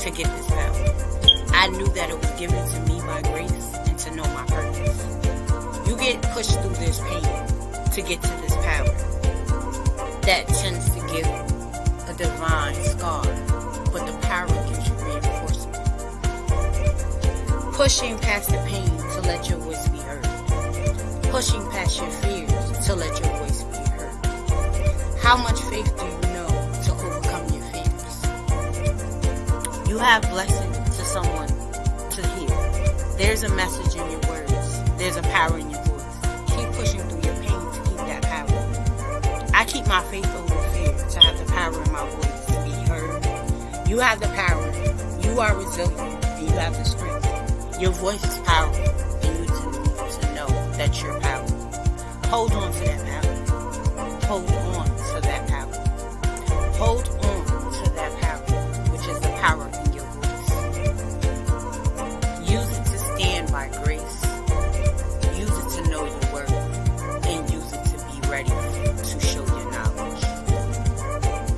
to get this power. I knew that it was given to me by grace and to know my purpose. You get pushed through this pain to get to this power. That tends to give a divine scar, but the power gives you reinforcement. Pushing past the pain to let your voice be heard. Pushing past your fears to let your voice be heard. How much faith do you know to overcome your fears? You have blessings to someone to hear. There's a message in your words. There's a power in your voice. Keep pushing through your pain to keep that power. I keep my faith over fear to have the power in my voice to be heard. You have the power. You are resilient and you have the strength. Your voice is powerful and you need to know that you're powerful. Hold on to that power. Hold on to that power. Hold on to that power, which is the power in your voice. Use it to stand by grace. Use it to know your worth. And use it to be ready to show your knowledge.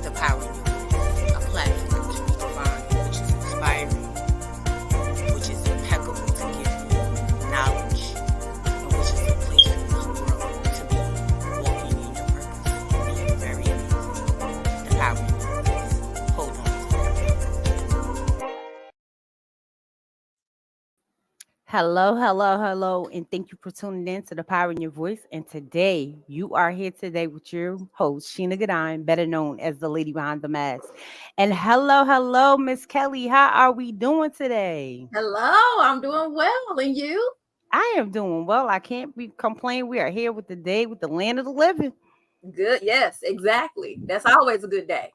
The power in your voice. A platform to be defined, which is inspiring, which is impeccable to give you knowledge, and which is a place for you to grow, to be walking in your purpose, and being very amazing. The power in your voice. Hold on to that. Hello, and thank you for tuning in to The Power in Your Voice. And today, you are here today with your host, Sheena Godine, better known as the lady behind the mask. And hello, Miss Kelly. How are we doing today? Hello, I'm doing well. And you? I am doing well. I can't be complaining. We are here with the day with the land of the living. Good. Yes, exactly. That's always a good day.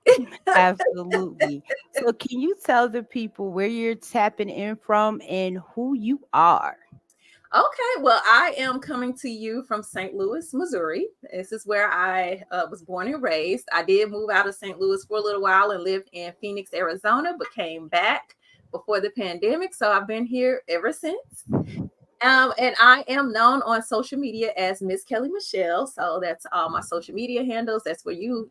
Absolutely. So, can you tell the people where you're tapping in from and who you are? Okay, well, I am coming to you from St. Louis, Missouri. This is where I was born and raised. I did move out of St. Louis for a little while and lived in Phoenix, Arizona, but came back before the pandemic. So I've been here ever since. And I am known on social media as Miss Kelly Michelle. So that's all my social media handles. That's where you'll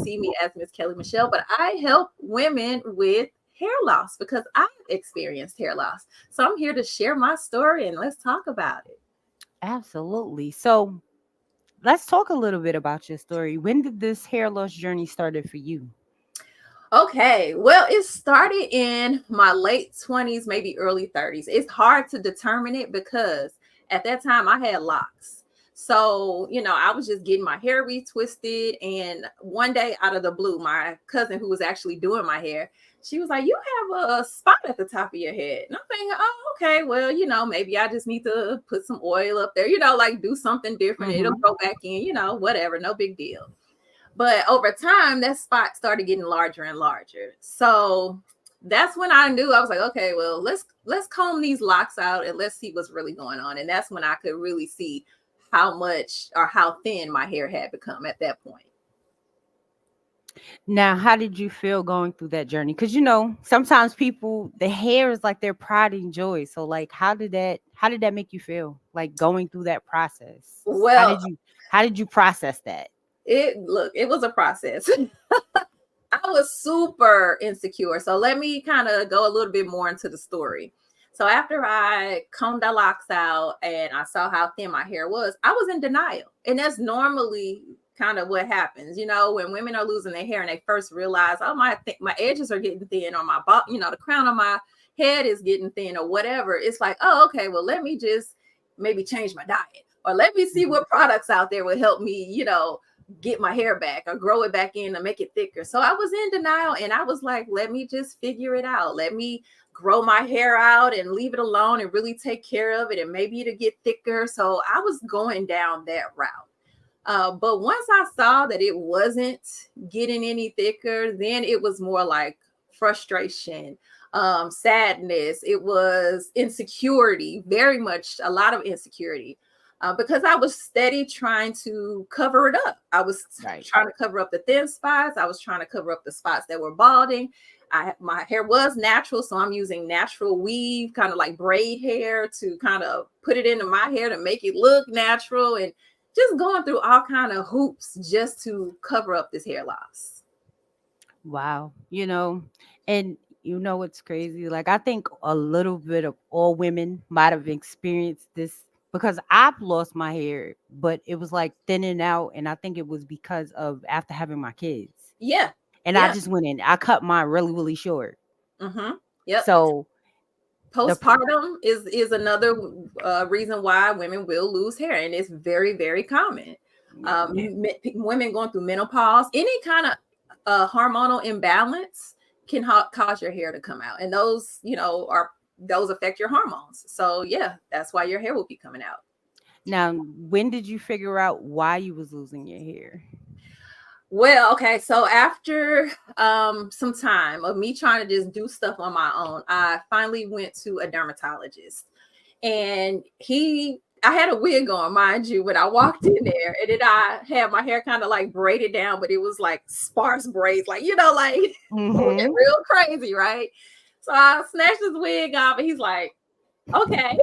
see me as Miss Kelly Michelle. But I help women with hair loss because I've experienced hair loss. So I'm here to share my story and let's talk about it. Absolutely. So, let's talk a little bit about your story. When did this hair loss journey started for you? Okay, well, it started in my late 20s, maybe early 30s. It's hard to determine it because at that time I had locks. So, I was just getting my hair retwisted. And one day out of the blue, my cousin, who was actually doing my hair, she was like, "You have a spot at the top of your head." And I'm thinking, "Oh, okay, well, maybe I just need to put some oil up there, like do something different. It'll Mm-hmm. grow back in, whatever, no big deal." But over time, that spot started getting larger and larger. So that's when I knew. I was like, okay, well, let's comb these locks out and let's see what's really going on. And that's when I could really see how much or how thin my hair had become at that point. Now, how did you feel going through that journey? Because sometimes people, the hair is like their pride and joy. So, like, how did that make you feel? Like going through that process. How Well, did you how did you process that? it was a process. I was super insecure. So let me kind of go a little bit more into the story. So after I combed the locks out and I saw how thin my hair was, I was in denial. And that's normally kind of what happens, when women are losing their hair and they first realize, oh, my edges are getting thin, or the crown of my head is getting thin or whatever. It's like, oh, okay, well, let me just maybe change my diet, or let me see what products out there will help me, get my hair back or grow it back in to make it thicker. So I was in denial and I was like, let me just figure it out. Let me grow my hair out and leave it alone and really take care of it, and maybe it'll get thicker. So I was going down that route. But once I saw that it wasn't getting any thicker, then it was more like frustration, sadness. It was insecurity, very much a lot of insecurity. Because I was steady trying to cover it up. I was Right. trying to cover up the thin spots. I was trying to cover up the spots that were balding. My hair was natural, so I'm using natural weave, kind of like braid hair, to kind of put it into my hair to make it look natural, and just going through all kind of hoops just to cover up this hair loss. Wow. And You know what's crazy? Like, I think a little bit of all women might have experienced this because I've lost my hair, but it was like thinning out, and I think it was because of after having my kids. Yeah. And I Yeah. just went in. I cut mine really, really short. Mm-hmm. Yep. So the Postpartum is another reason why women will lose hair, and it's very, very common. Women going through menopause, any kind of hormonal imbalance can cause your hair to come out, and those, those affect your hormones. So yeah, that's why your hair will be coming out. now, when did you figure out why you was losing your hair? Well, okay, so after some time of me trying to just do stuff on my own, I finally went to a dermatologist, and I had a wig on, mind you, when I walked in there, and then I had my hair kind of like braided down, but it was like sparse braids, like like Mm-hmm. real crazy, right? So I snatched his wig off, and he's like, okay.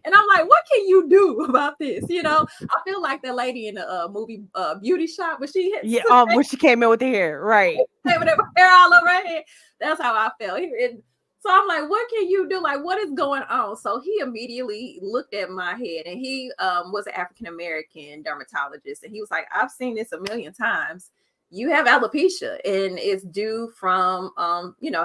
And I'm like, what can you do about this? I feel like the lady in the movie Beauty Shop, when she had Yeah, when she came in with the hair, right? with her hair all over her head. That's how I felt. So I'm like, what can you do? Like, what is going on? So he immediately looked at my head, and he was an African American dermatologist, and he was like, I've seen this a million times. You have alopecia, and it's due from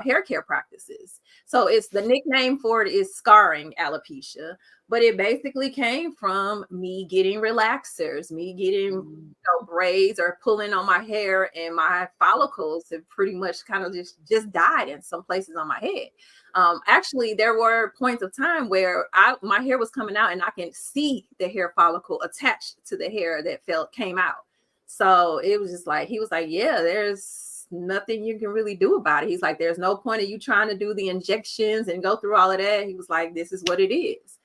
hair care practices. So it's the nickname for it is scarring alopecia, but it basically came from me getting relaxers, me getting braids or pulling on my hair, and my follicles have pretty much kind of just died in some places on my head. Actually, there were points of time where my hair was coming out, and I can see the hair follicle attached to the hair that came out. So it was just like, he was like, yeah, there's nothing you can really do about it. He's like, there's no point of you trying to do the injections and go through all of that. He was like, this is what it is.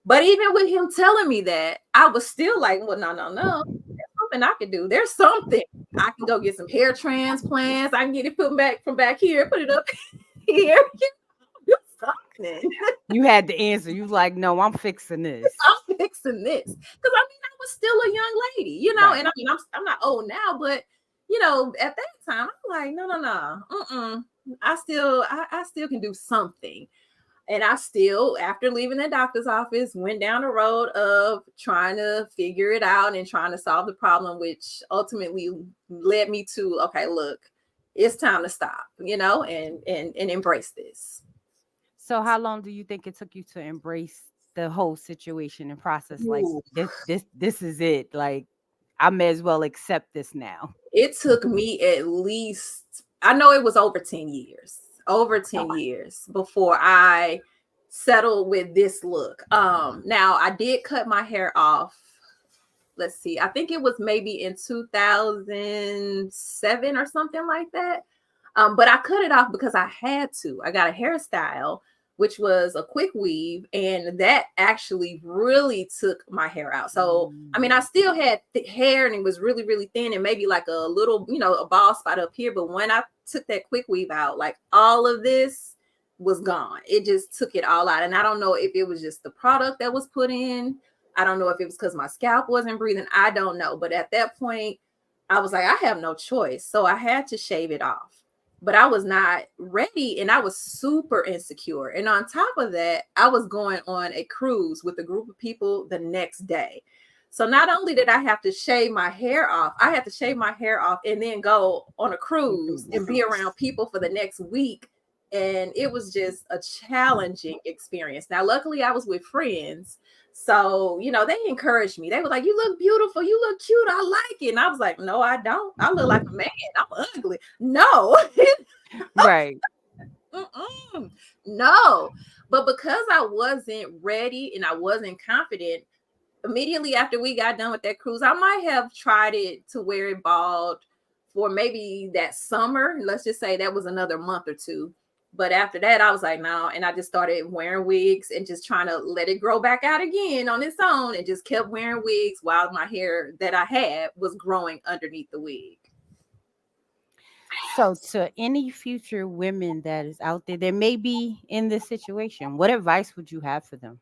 But even with him telling me that, I was still like, well, no. There's something I can do. There's something. I can go get some hair transplants. I can get it put back from back here, put it up here. Do something. You had the answer. You was like, no, I'm fixing this. I'm fixing this. Because I was still a young lady, Right. and I'm not old now, but at that time, I'm like, no. I still can do something. And I still, after leaving the doctor's office, went down the road of trying to figure it out and trying to solve the problem, which ultimately led me to, okay, look, it's time to stop, and embrace this. So how long do you think it took you to embrace the whole situation and process like Ooh. this is it? Like, I may as well accept this now. It took me at least, I know it was over 10 years before I settled with this look. Now I did cut my hair off. Let's see. I think it was maybe in 2007 or something like that. But I cut it off because I had to. I got a hairstyle, which was a quick weave, and that actually really took my hair out. So, I mean, I still had hair, and it was really, really thin, and maybe like a little, a bald spot up here. But when I took that quick weave out, like all of this was gone. It just took it all out. And I don't know if it was just the product that was put in. I don't know if it was because my scalp wasn't breathing. I don't know. But at that point, I was like, I have no choice. So I had to shave it off. But I was not ready, and I was super insecure. And on top of that, I was going on a cruise with a group of people the next day. So not only did I have to shave my hair off, I had to shave my hair off and then go on a cruise and be around people for the next week. And it was just a challenging experience. Now, luckily, I was with friends. So, they encouraged me. They were like, you look beautiful. You look cute. I like it. And I was like, no, I don't. I look like a man. I'm ugly. No. Right. No. But because I wasn't ready and I wasn't confident, immediately after we got done with that cruise, I might have tried it to wear it bald for maybe that summer. Let's just say that was another month or two. But after that, I was like, no. And I just started wearing wigs and just trying to let it grow back out again on its own, and just kept wearing wigs while my hair that I had was growing underneath the wig. So to any future women that is out there that may be in this situation, what advice would you have for them?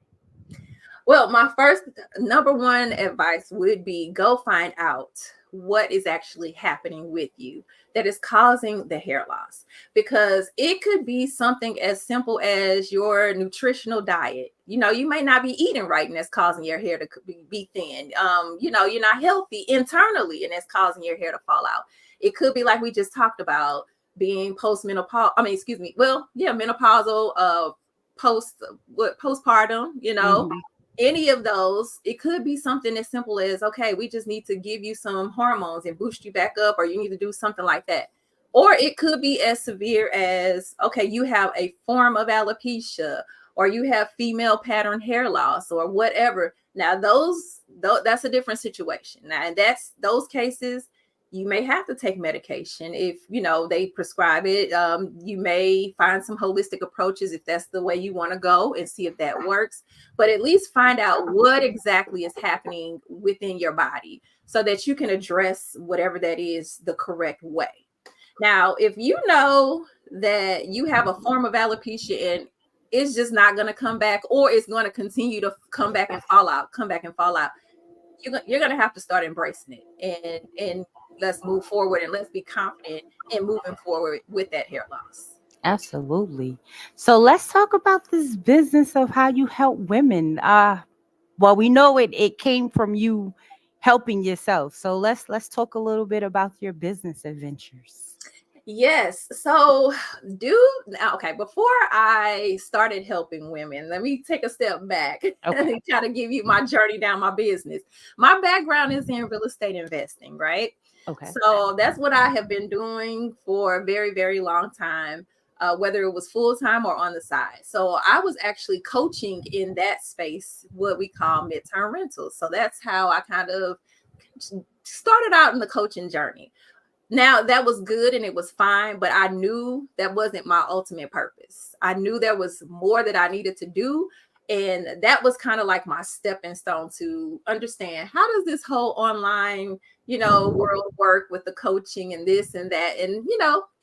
Well, my first number one advice would be go find out what is actually happening with you that is causing the hair loss. Because it could be something as simple as your nutritional diet. You know, you may not be eating right, and that's causing your hair to be thin. You know, you're not healthy internally, and that's causing your hair to fall out. It could be like we just talked about, being postmenopausal. I mean, excuse me. Well, yeah, menopausal, postpartum. You know, Hmm. any of those. It could be something as simple as, okay, we just need to give you some hormones and boost you back up, or you need to do something like that. Or it could be as severe as, okay, you have a form of alopecia, or you have female pattern hair loss, or whatever. Now that's a different situation. Now, and that's those cases, you may have to take medication if you know they prescribe it. You may find some holistic approaches if that's the way you want to go, and see if that works. But at least find out what exactly is happening within your body, so that you can address whatever that is the correct way. Now, if you know that you have a form of alopecia and it's just not going to come back, or it's going to continue to come back and fall out, you're going to have to start embracing it, and let's move forward, and let's be confident in moving forward with that hair loss. Absolutely. So let's talk about this business of how you help women. Well, we know it came from you helping yourself. So let's talk a little bit about your business adventures. Yes. So, okay, before I started helping women, let me take a step back Okay. and kind of give you my journey down my business. My background is in real estate investing, right? Okay. So that's what I have been doing for a very, very long time, whether it was full time or on the side. So I was actually coaching in that space, what we call midterm rentals. So that's how I kind of started out in the coaching journey. Now, that was good and it was fine, but I knew that wasn't my ultimate purpose. I knew there was more that I needed to do. And that was kind of like my stepping stone to understand, how does this whole online, world work with the coaching and this and that. And,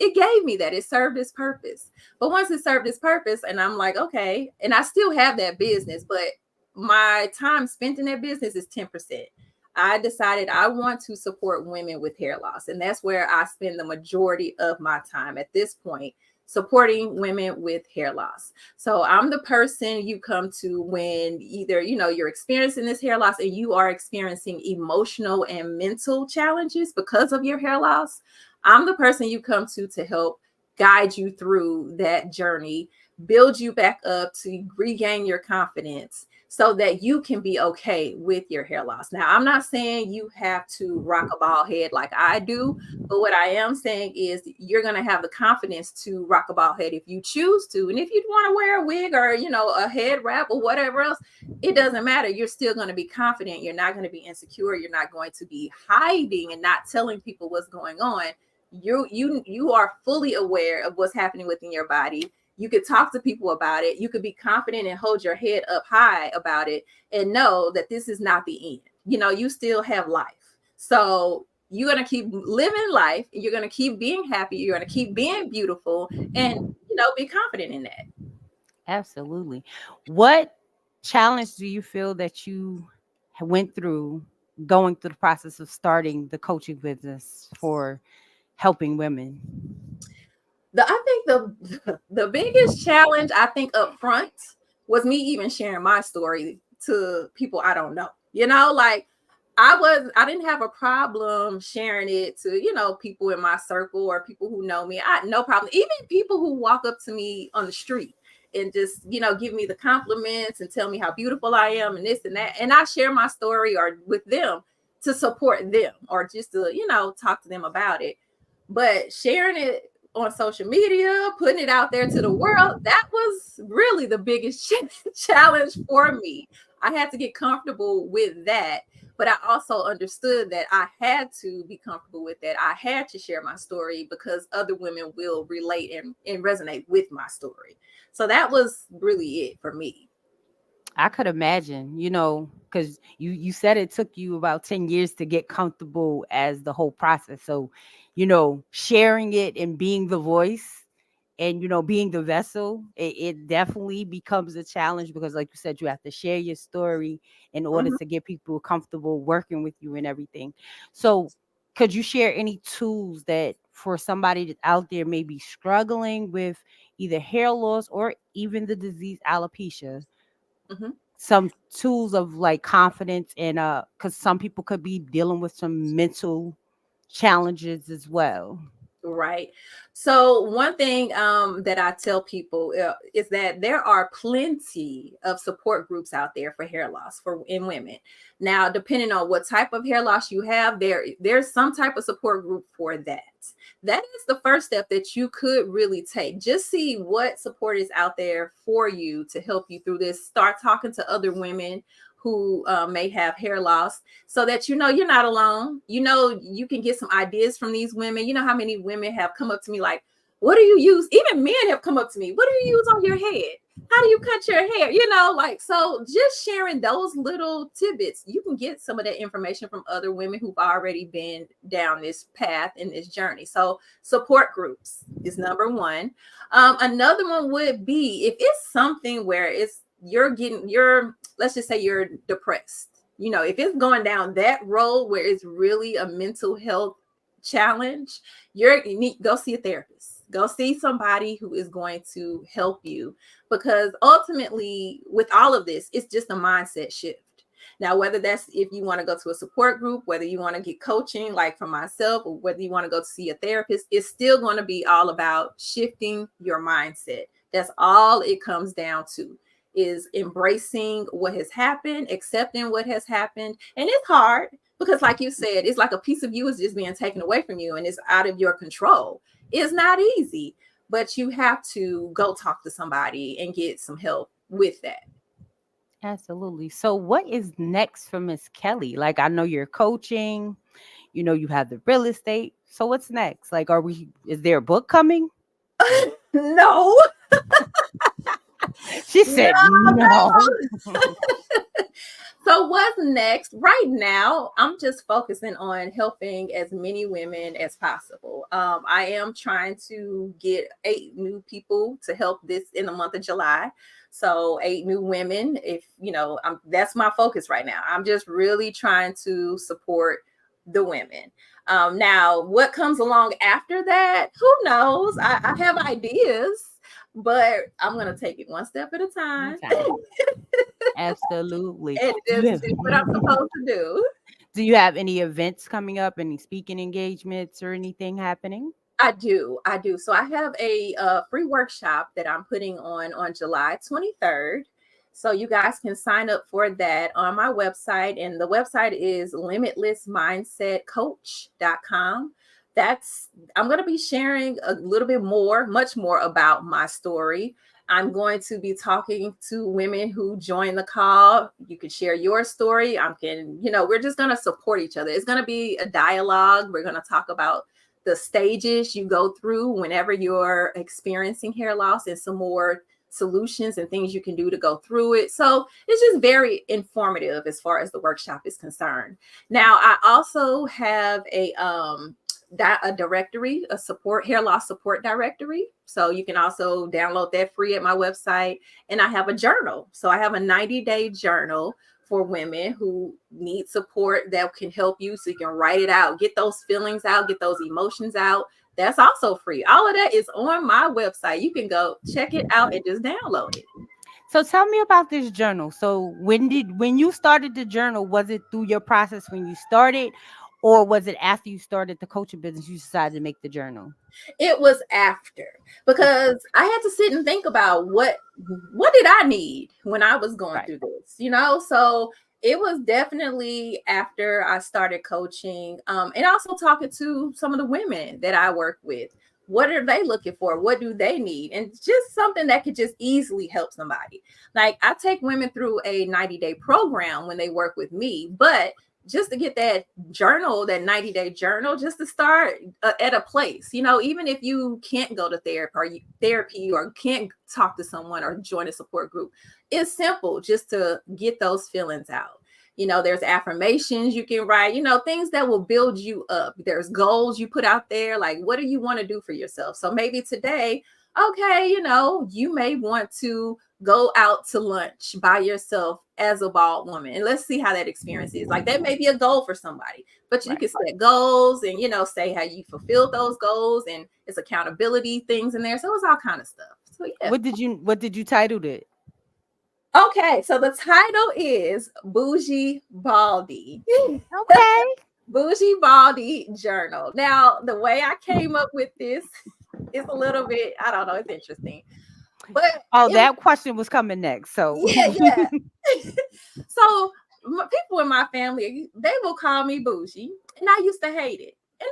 it gave me that. It served its purpose. But once it served its purpose, and I'm like, okay, and I still have that business, but my time spent in that business is 10%. I decided I want to support women with hair loss. And that's where I spend the majority of my time at this point, supporting women with hair loss. So I'm the person you come to when either, you're experiencing this hair loss and you are experiencing emotional and mental challenges because of your hair loss. I'm the person you come to help guide you through that journey, build you back up to regain your confidence, so that you can be okay with your hair loss. Now, I'm not saying you have to rock a bald head like I do, but what I am saying is you're going to have the confidence to rock a bald head if you choose to. And if you want to wear a wig or, a head wrap or whatever else, it doesn't matter. You're still going to be confident. You're not going to be insecure. You're not going to be hiding and not telling people what's going on. You are fully aware of what's happening within your body. You could talk to people about it. You could be confident and hold your head up high about it and know that this is not the end. You still have life. So you're going to keep living life. You're going to keep being happy. You're going to keep being beautiful, and, be confident in that. Absolutely. What challenge do you feel that you went through going through the process of starting the coaching business for helping women? I think the biggest challenge, I think, up front was me even sharing my story to people I don't know. Like, I didn't have a problem sharing it to, people in my circle or people who know me. I no problem. Even people who walk up to me on the street and just, give me the compliments and tell me how beautiful I am and this and that. And I share my story or with them to support them, or just to, talk to them about it. But sharing it on social media, putting it out there to the world, that was really the biggest challenge for me. I had to get comfortable with that. But I also understood that I had to be comfortable with that. I had to share my story because other women will relate and resonate with my story. So that was really it for me. I could imagine, because you said it took you about 10 years to get comfortable as the whole process. So, sharing it and being the voice and, being the vessel, it definitely becomes a challenge because, like you said, you have to share your story in order Mhm. to get people comfortable working with you and everything. So, could you share any tools that for somebody that out there may be struggling with either hair loss or even the disease alopecia? Mhm. Some tools of like confidence and because some people could be dealing with some mental challenges as well. Right. So one thing that I tell people is that there are plenty of support groups out there for hair loss for in women. Now, depending on what type of hair loss you have, there's some type of support group for that. That is the first step that you could really take. Just see what support is out there for you to help you through this. Start talking to other women who may have hair loss so that you know you're not alone. You know, you can get some ideas from these women. You know how many women have come up to me like, what do you use? Even men have come up to me. What do you use on your head? How do you cut your hair? You know, like, so just sharing those little tidbits, you can get some of that information from other women who've already been down this path in this journey. So support groups is number one. Another one would be if it's something where you're let's just say you're depressed. You know, if it's going down that road where it's really a mental health challenge, you need go see a therapist. Go see somebody who is going to help you, because ultimately with all of this, it's just a mindset shift. Now, whether that's if you want to go to a support group, whether you want to get coaching like from myself, or whether you want to go to see a therapist, it's still going to be all about shifting your mindset. That's all it comes down to, is embracing what has happened, accepting what has happened. And it's hard because, like you said, it's like a piece of you is just being taken away from you and it's out of your control. It's not easy, but you have to go talk to somebody and get some help with that. Absolutely. So what is next for Miss Kellie? Like, I know you're coaching, you know, you have the real estate. So what's next? Like, is there a book coming? No, She no, said no. no. So what's next? Right now, I'm just focusing on helping as many women as possible. I am trying to get 8 new people to help this in the month of July. So 8 new women. If you know, that's my focus right now. I'm just really trying to support the women. Now, what comes along after that? Who knows? I have ideas, but I'm gonna take it one step at a time. Okay. Absolutely. And Do you just have, do what I'm supposed to do. do you have any events coming up, any speaking engagements or anything happening? I do. I do. So I have a free workshop that I'm putting on July 23rd. So you guys can sign up for that on my website. And the website is limitlessmindsetcoach.com. I'm going to be sharing a little bit more, much more about my story. I'm going to be talking to women who join the call. You can share your story. We're just going to support each other. It's going to be a dialogue. We're going to talk about the stages you go through whenever you're experiencing hair loss and some more solutions and things you can do to go through it. So it's just very informative as far as the workshop is concerned. Now, I also have a directory, a support hair loss support directory. So you can also download that free at my website. And I have a journal. So I have a 90-day journal for women who need support that can help you, so you can write it out, get those feelings out, get those emotions out. That's also free. All of that is on my website. You can go check it out and just download it. So tell me about this journal. So when you started the journal, was it through your process when you started, or was it after you started the coaching business you decided to make the journal? It was after, because I had to sit and think about what did I need when I was going through this, So it was definitely after I started coaching, and also talking to some of the women that I work with. What are they looking for? What do they need? And just something that could just easily help somebody. Like, I take women through a 90-day program when they work with me, but just to get that journal, that 90-day journal, just to start at a place, even if you can't go to therapy or can't talk to someone or join a support group, it's simple just to get those feelings out. There's affirmations you can write, things that will build you up. There's goals you put out there. Like, what do you want to do for yourself? So maybe today, okay, you may want to go out to lunch by yourself as a bald woman, and let's see how that experience is. Like, that may be a goal for somebody, but you Right. can set goals and say how you fulfilled those goals, and it's accountability things in there. So it's all kind of stuff. So yeah. What did you title it? Okay, so the title is Bougie Baldy. Okay. Bougie Baldy Journal. Now, the way I came up with this is a little bit, I don't know, it's interesting. But that question was coming next. So yeah. So people in my family, they will call me bougie, and I used to hate it. And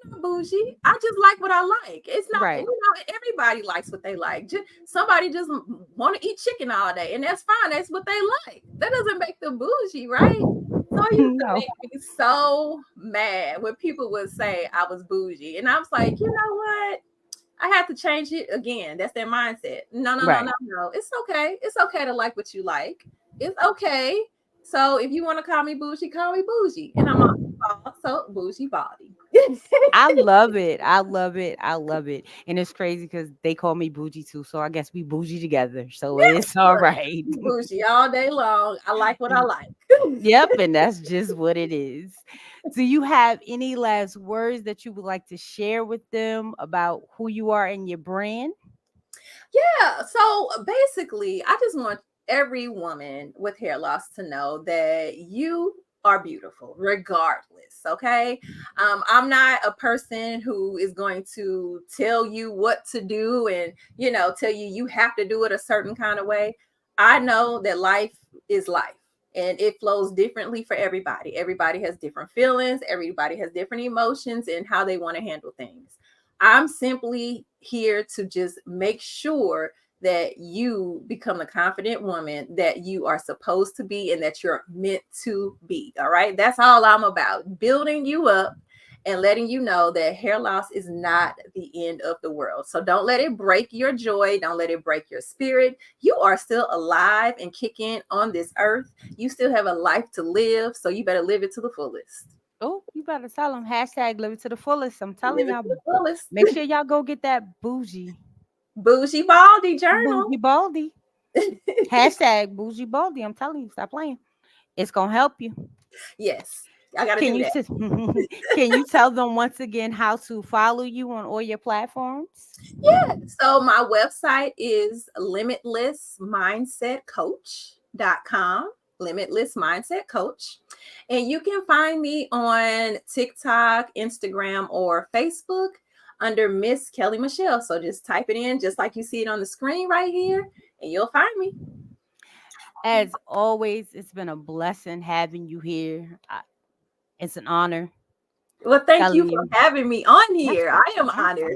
I'm not bougie. I just like what I like. It's not, right. Everybody likes what they like. Somebody just want to eat chicken all day, and that's fine. That's what they like. That doesn't make them bougie, right? So it used to make me so mad when people would say I was bougie, and I was like, you know what? I have to change it again. That's their mindset. No. It's okay. It's okay to like what you like. It's okay. So if you want to call me bougie, and I'm also bougie body. I love it. I love it. I love it. And it's crazy because they call me bougie too. So I guess we bougie together. So it's all right. Bougie all day long. I like what I like. Yep. And that's just what it is. Do you have any last words that you would like to share with them about who you are and your brand? Yeah. So basically, I just want every woman with hair loss to know that you are beautiful regardless. Okay. I'm not a person who is going to tell you what to do and tell you have to do it a certain kind of way. I know that life is life, and it flows differently for everybody. Everybody has different feelings, everybody has different emotions and how they want to handle things. I'm simply here to just make sure that you become the confident woman that you are supposed to be and that you're meant to be. All right. That's all I'm about. Building you up and letting you know that hair loss is not the end of the world. So don't let it break your joy. Don't let it break your spirit. You are still alive and kicking on this earth. You still have a life to live. So you better live it to the fullest. Oh, you better tell them hashtag live it to the fullest. I'm telling Live it y'all, to the fullest. make sure y'all go get that bougie Baldy journal. Bougie Baldy. Hashtag bougie Baldy. I'm telling you, stop playing. It's gonna help you. Yes. I gotta do that. Can you tell them once again how to follow you on all your platforms? Yeah. So my website is limitlessmindsetcoach.com. Limitless Mindset Coach. And you can find me on TikTok, Instagram, or Facebook under Miss Kellie Michelle. So just type it in just like you see it on the screen right here, and you'll find me. As always, it's been a blessing having you here. It's an honor. Well, thank you for having me on here. I am honored.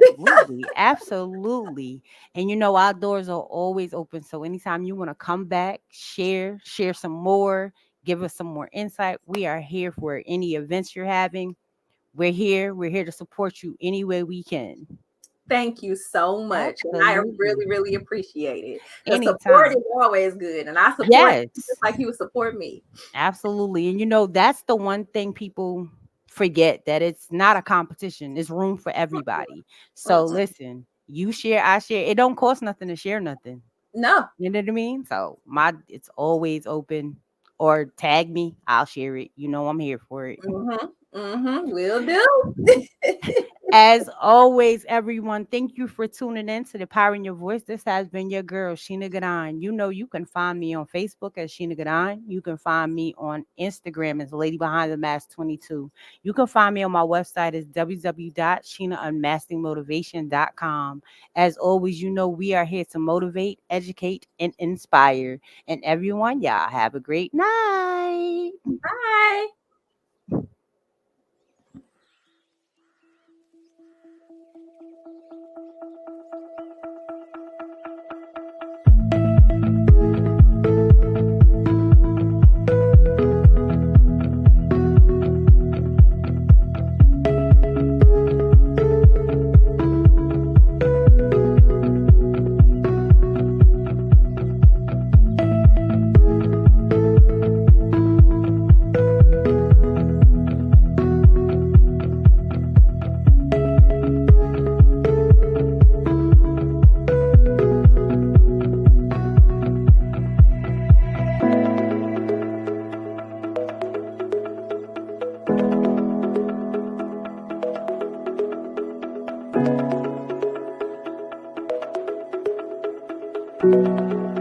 Absolutely. And our doors are always open. So anytime you want to come back, share some more, give us some more insight. We are here for any events you're having. We're here to support you any way we can. Thank you so much. Absolutely. And I really, really appreciate it. The support is always good. And I support you just like you would support me. Absolutely. And that's the one thing people forget, that it's not a competition. It's room for everybody. So listen, you share, I share. It don't cost nothing to share nothing. No. You know what I mean? So it's always open. Or tag me, I'll share it. I'm here for it. Will do. As always, everyone, thank you for tuning in to The Power in Your Voice. This has been your girl, Sheena Gadon. You can find me on Facebook as Sheena Gadon. You can find me on Instagram as Lady Behind the Mask 22. You can find me on my website as www.sheenaunmaskingmotivation.com. As always, we are here to motivate, educate, and inspire. And everyone, y'all have a great night. Bye. you.